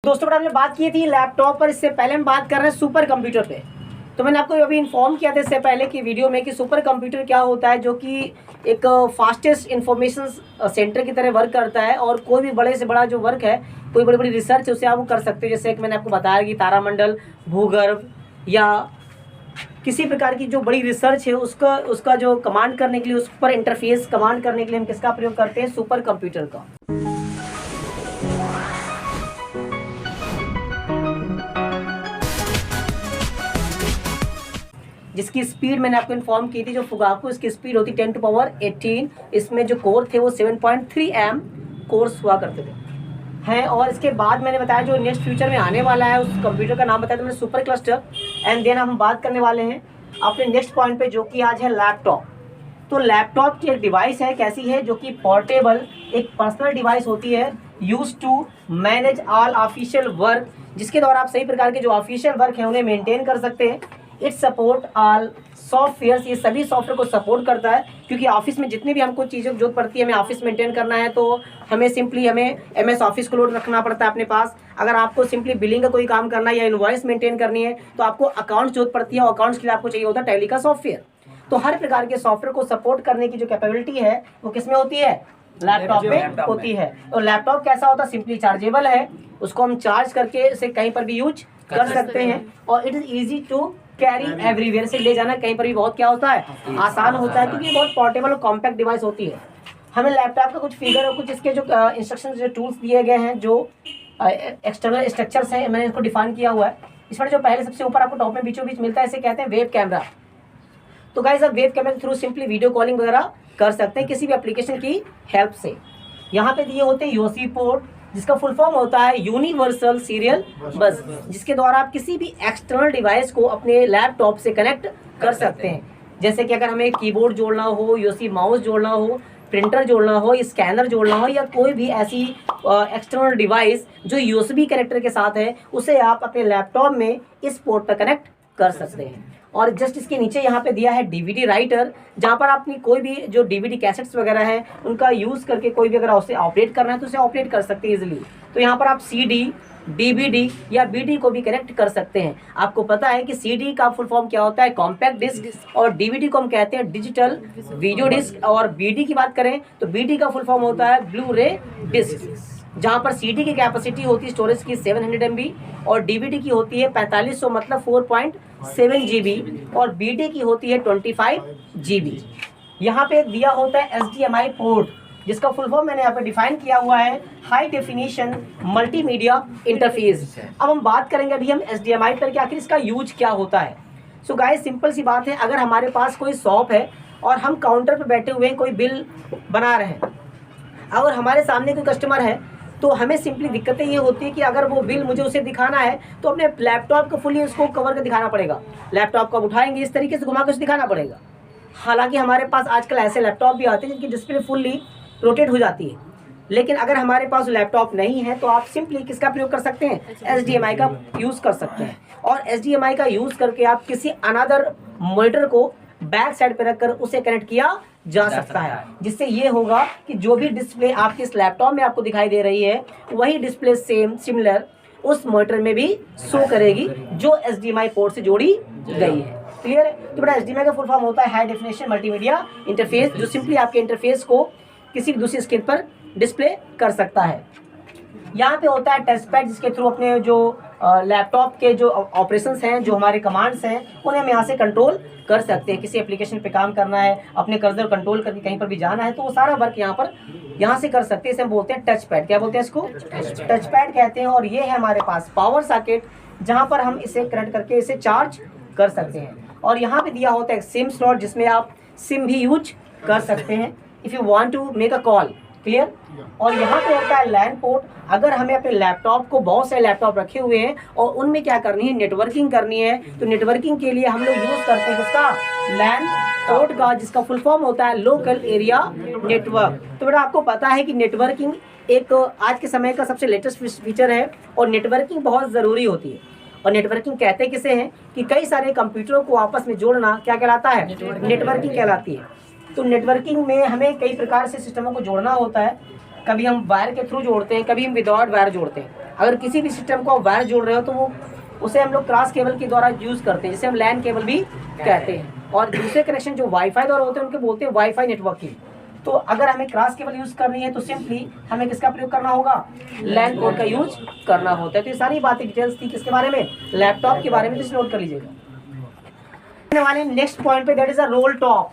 दोस्तों हमने बात की थी लैपटॉप पर, इससे पहले हम बात कर रहे हैं सुपर कंप्यूटर पे। तो मैंने आपको अभी इन्फॉर्म किया था इससे पहले की वीडियो में कि सुपर कंप्यूटर क्या होता है, जो कि एक फास्टेस्ट इंफॉर्मेशन सेंटर की तरह वर्क करता है और कोई भी बड़े से बड़ा जो वर्क है, कोई बड़ी बड़ी रिसर्च है, उसे आप कर सकते हैं। जैसे कि मैंने आपको बताया कि तारामंडल, भूगर्भ या किसी प्रकार की जो बड़ी रिसर्च है उसका जो कमांड करने के लिए, उस पर इंटरफेस कमांड करने के लिए हम किसका प्रयोग करते हैं? सुपर कंप्यूटर का। जिसकी स्पीड मैंने आपको इन्फॉर्म की थी, जो फुगाकू, इसकी स्पीड होती 10⁻18। इसमें जो कोर थे वो 7.3 एम कोर्स हुआ करते थे हैं। और इसके बाद मैंने बताया जो नेक्स्ट फ्यूचर में आने वाला है, उस कंप्यूटर का नाम बताया था मैंने, सुपर क्लस्टर। एंड देन हम बात करने वाले हैं अपने नेक्स्ट पॉइंट पे, जो कि आज है लैपटॉप। तो लैपटॉप की एक डिवाइस है, कैसी है? जो कि पोर्टेबल एक पर्सनल डिवाइस होती है, use to manage all official work, जिसके द्वारा आप सही प्रकार के जो ऑफिशियल वर्क हैं उन्हें मेंटेन कर सकते हैं। इट सपोर्ट ऑल सॉफ्टवेयर, ये सभी सॉफ्टवेयर को सपोर्ट करता है, क्योंकि ऑफिस में जितनी भी हमको चीज़ों की जरूरत पड़ती है, हमें ऑफिस मेंटेन करना है तो हमें MS ऑफिस को लोड रखना पड़ता है अपने पास। अगर आपको सिंपली बिलिंग का कोई काम करना है या इनवॉइस मेंटेन करनी है तो आपको अकाउंट्स जरूरत पड़ती है, और अकाउंट्स के लिए आपको चाहिए होता है टैली का सॉफ्टवेयर। तो हर प्रकार के सॉफ्टवेयर को सपोर्ट करने की जो कैपेबिलिटी है वो किसमें होती है? लैपटॉप में होती है। तो लैपटॉप कैसा होता है? सिंपली चार्जेबल है, उसको हम चार्ज करके इसे कहीं पर भी यूज कर सकते हैं, और it is easy to carry everywhere, से ले जाना कहीं पर भी बहुत क्या होता है? आसान होता है, क्योंकि बहुत पोर्टेबल और कॉम्पैक्ट डिवाइस होती है। हमें लैपटॉप का कुछ फिगर और कुछ इसके जो इंस्ट्रक्शन जो टूल्स दिए गए हैं, जो एक्सटर्नल स्ट्रक्चर्स हैं, मैंने इसको डिफाइन किया हुआ है। इसमें जो पहले सबसे ऊपर आपको टॉप में बीचों बीच मिलता है, इसे कहते हैं वेब कैमरा। तो गाइस आप वेब कैमरा के थ्रू सिंपली वीडियो कॉलिंग वगैरह कर सकते हैं किसी भी एप्लीकेशन की हेल्प से। यहाँ पे दिए होते हैं यूएसबी पोर्ट, जिसका फुल फॉर्म होता है यूनिवर्सल सीरियल बस, जिसके द्वारा आप किसी भी एक्सटर्नल डिवाइस को अपने लैपटॉप से कनेक्ट कर सकते हैं। जैसे कि अगर हमें कीबोर्ड जोड़ना हो, यूएसबी माउस जोड़ना हो, प्रिंटर जोड़ना हो, स्कैनर जोड़ना हो, या कोई भी ऐसी एक्सटर्नल डिवाइस जो यूएसबी कनेक्टर के साथ है, उसे आप अपने लैपटॉप में इस पोर्ट पर कनेक्ट कर सकते हैं। और जस्ट इसके नीचे यहाँ पे दिया है डीवीडी राइटर, जहाँ पर अपनी कोई भी जो डीवीडी कैसेट्स वगैरह हैं उनका यूज़ करके कोई भी अगर उसे ऑपरेट करना है तो उसे ऑपरेट कर सकते हैं इजीली। तो यहाँ पर आप CD, DVD या BD को भी कनेक्ट कर सकते हैं। आपको पता है कि CD का फुल फॉर्म क्या होता है? कॉम्पैक्ट डिस्क, और DVD को हम कहते हैं डिजिटल वीडियो डिस्क। और BD की बात करें तो BD का फुल फॉर्म होता है ब्लू रे डिस्क, जहाँ पर CD की कैपेसिटी होती है स्टोरेज की 700 MB, और DVD की होती है 4500 मतलब 4.7 GB, और BD की होती है 25 GB। यहाँ पे दिया होता है HDMI पोर्ट, जिसका फुल फॉर्म मैंने यहाँ पे डिफाइन किया हुआ है, हाई डेफिनेशन मल्टीमीडिया इंटरफेस। अब हम बात करेंगे अभी हम HDMI पर कि आखिर इसका यूज क्या होता है। सो गाइस सिंपल सी बात है, अगर हमारे पास कोई शॉप है और हम काउंटर पर बैठे हुए हैं, कोई बिल बना रहे हैं, अगर हमारे सामने कोई कस्टमर है, तो हमें सिंपली दिक्कतें ये होती है कि अगर वो बिल मुझे उसे दिखाना है तो अपने लैपटॉप को फुली उसको कवर कर दिखाना पड़ेगा। लैपटॉप को उठाएंगे, इस तरीके से घुमा कर उसे दिखाना पड़ेगा। हालांकि हमारे पास आजकल ऐसे लैपटॉप भी आते हैं जिनकी डिस्प्ले फुल्ली रोटेट हो जाती है, लेकिन अगर हमारे पास लैपटॉप नहीं है तो आप सिंपली किसका प्रयोग कर सकते हैं? HDMI का यूज़ कर सकते हैं। और HDMI का यूज़ करके आप किसी अनदर मॉनिटर को बैक साइड पर रखकर उसे कनेक्ट किया जा सकता है, जिससे ये होगा कि जो भी डिस्प्ले आपके इस लैपटॉप में आपको दिखाई दे रही है, वही डिस्प्ले सिमिलर उस मॉनिटर में भी शो करेगी जो HDMI पोर्ट से जोड़ी गई है। क्लियर है? तो बेटा HDMI का फुल फॉर्म होता है हाई डेफिनेशन मल्टीमीडिया इंटरफेस, जो सिंपली आपके इंटरफेस को किसी भी दूसरी स्क्रीन पर डिस्प्ले कर सकता है। यहाँ पे होता है टच पैड, जिसके थ्रू अपने जो लैपटॉप के जो ऑपरेशंस हैं, जो हमारे कमांड्स हैं, उन्हें हम यहाँ से कंट्रोल कर सकते हैं। किसी एप्लीकेशन पे काम करना है, अपने कर्सर कंट्रोल करके कहीं पर भी जाना है, तो वो सारा वर्क यहाँ से कर सकते हैं। इसे हम बोलते हैं टच पैड। क्या बोलते हैं इसको? टच पैड कहते हैं। और ये है हमारे पास पावर सॉकेट, जहाँ पर हम इसे कनेक्ट करके इसे चार्ज कर सकते हैं। और यहाँ पे दिया होता है एक सिम स्लॉट, जिसमें आप सिम भी यूज कर सकते हैं if you want to make a call. Clear? और यहाँ पे होता है लैन पोर्ट। अगर हमें अपने लैपटॉप को, बहुत सारे लैपटॉप रखे हुए हैं और उनमें क्या करनी है? नेटवर्किंग करनी है, तो नेटवर्किंग के लिए हम लोग यूज़ करते हैं किसका? लैन पोर्ट का, जिसका फुल फॉर्म होता है लोकल एरिया नेटवर्क। तो बेटा आपको पता है कि नेटवर्किंग एक आज के समय का सबसे लेटेस्ट फीचर है, और नेटवर्किंग बहुत ज़रूरी होती है। और नेटवर्किंग कहते किसे हैं? कि कई सारे कंप्यूटरों को आपस में जोड़ना क्या कहलाता है? नेटवर्किंग कहलाती है। तो नेटवर्किंग में हमें कई प्रकार से सिस्टमों को जोड़ना होता है। कभी हम वायर के थ्रू जोड़ते हैं, कभी हम विदाउट वायर जोड़ते हैं। अगर किसी भी सिस्टम को आप वायर जोड़ रहे हो तो वो उसे हम लोग क्रॉस केबल के द्वारा यूज़ करते हैं, जिसे हम लैन केबल भी कहते हैं। और दूसरे कनेक्शन जो वाईफाई द्वारा होते हैं उनके बोलते हैं वाईफाई नेटवर्किंग। तो अगर हमें क्रॉस केबल यूज़ करनी है तो सिंपली हमें किसका प्रयोग करना होगा, लैन कोड का यूज करना होता है। तो ये सारी बातें डिटेल्स थी किसके बारे में, लैपटॉप के बारे में, तो नोट कर लीजिएगा। वाले नेक्स्ट पॉइंट पे that is a role top.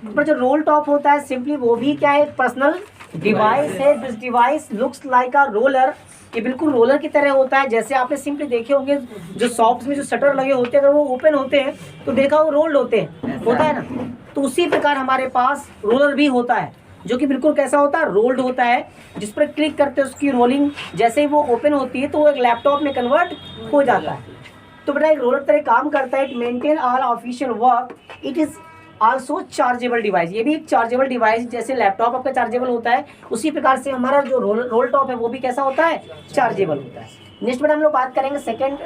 पर जो रोल टॉप होता है सिंपली वो भी क्या है, पर्सनल डिवाइस है। This device looks like a roller, ये बिल्कुल रोलर की तरह होता है। जैसे आपने सिंपली देखे होंगे जो शॉप्स में जो शटर लगे होते हैं अगर वो ओपन होते हैं तो देखा वो रोल्ड होते हैं, होता है ना। तो उसी प्रकार हमारे पास रोलर भी होता है जो कि बिल्कुल कैसा होता है, रोल्ड होता है, जिस पर क्लिक करते हैं उसकी रोलिंग जैसे ही वो ओपन होती है तो वो एक लैपटॉप में कन्वर्ट हो जाता है। तो बेटा एक रोलर तरह काम करता है। It maintain all official work. It is also chargeable device, ये भी एक चार्जेबल डिवाइस, जैसे लैपटॉप आपका चार्जेबल होता है उसी प्रकार से हमारा जो रोल टॉप है वो भी कैसा होता है, चार्जेबल होता है। नेक्स्ट बेटा हम लोग बात करेंगे सेकंड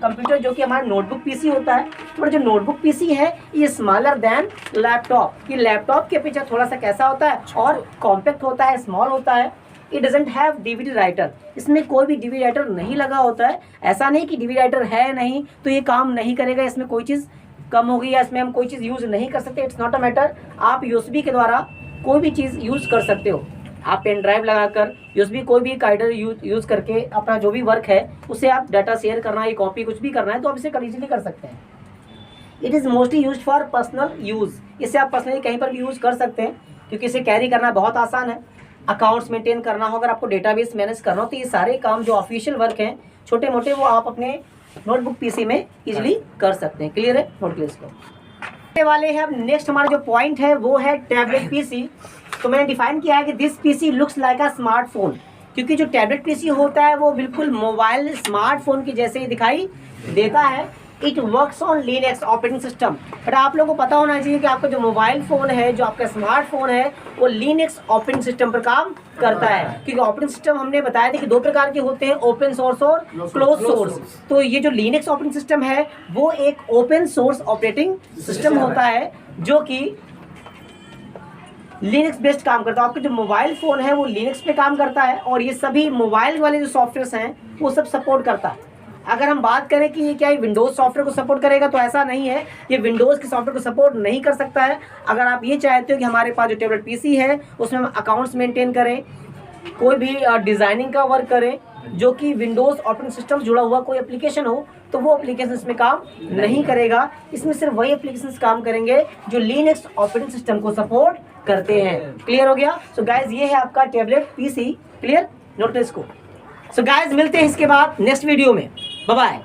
कंप्यूटर जो कि हमारा नोटबुक पीसी होता है। तो जो नोटबुक पीसी है ये स्मॉलर देन लैपटॉप, ये लैपटॉप के पीछे थोड़ा सा कैसा होता है और कॉम्पैक्ट होता है, स्मॉल होता है। It doesn't have DVD writer, इसमें कोई भी डीवीडी राइटर नहीं लगा होता है। ऐसा नहीं कि डीवीडी राइटर है नहीं तो ये काम नहीं करेगा, इसमें कोई चीज़ कम हो गई या इसमें हम कोई चीज़ यूज़ नहीं कर सकते, इट्स नॉट अ मैटर। आप यूएसबी के द्वारा कोई भी चीज़ यूज़ कर सकते हो। आप पेन ड्राइव लगाकर यूएसबी कोई भी गाइडर यूज़ करके अपना जो भी वर्क है उसे आप डाटा शेयर करना है, कॉपी कुछ भी करना है तो आप इसे इजीली कर सकते हैं। It is mostly use for personal use, इसे आप पर्सनली कहीं पर भी यूज़ कर सकते हैं क्योंकि इसे कैरी करना बहुत आसान है। अकाउंट्स मेंटेन करना हो, अगर आपको डेटाबेस मैनेज करना हो, तो ये सारे काम जो ऑफिशियल वर्क हैं छोटे मोटे वो आप अपने नोटबुक पीसी में इजीली कर सकते हैं। क्लियर है, नोट क्लियर इसको वाले हैं। अब नेक्स्ट हमारा जो पॉइंट है वो है टैबलेट पीसी। तो मैंने डिफाइन किया है कि this PC looks like a smartphone, क्योंकि जो टैबलेट पीसी होता है वो बिल्कुल मोबाइल स्मार्टफोन की जैसे ही दिखाई देता है। It works on Linux operating system. But आप लोगों को पता होना चाहिए कि आपका जो मोबाइल फ़ोन है, जो आपका स्मार्टफोन है, वो लिनक्स ऑपरेटिंग सिस्टम पर काम करता है। क्योंकि ऑपरेटिंग सिस्टम हमने बताया था कि दो प्रकार के होते हैं, ओपन सोर्स और क्लोज सोर्स। तो ये जो लिनक्स ऑपरेटिंग सिस्टम है वो एक ओपन सोर्स ऑपरेटिंग सिस्टम होता है जो कि लिनक्स बेस्ड काम करता है। आपका जो मोबाइल फ़ोन है वो लिनक्स पे काम करता है और ये सभी मोबाइल वाले जो सॉफ्टवेयर्स हैं वो सब सपोर्ट करता है। अगर हम बात करें कि ये क्या है विंडोज़ सॉफ्टवेयर को सपोर्ट करेगा, तो ऐसा नहीं है, ये विंडोज़ के सॉफ्टवेयर को सपोर्ट नहीं कर सकता है। अगर आप ये चाहते हो कि हमारे पास जो टैबलेट पीसी है उसमें हम अकाउंट्स मेंटेन करें, कोई भी डिज़ाइनिंग का वर्क करें जो कि विंडोज़ ऑपरेटिंग सिस्टम जुड़ा हुआ कोई एप्लीकेशन हो, तो वो एप्लीकेशन इसमें काम नहीं करेगा। इसमें सिर्फ वही एप्लीकेशन काम करेंगे जो लिनक्स ऑपरेटिंग सिस्टम को सपोर्ट करते हैं। क्लियर हो गया? सो गाइज ये है आपका टैबलेट पीसी। क्लियर, नोट इसको। सो गाइज मिलते हैं इसके बाद नेक्स्ट वीडियो में। Bye bye.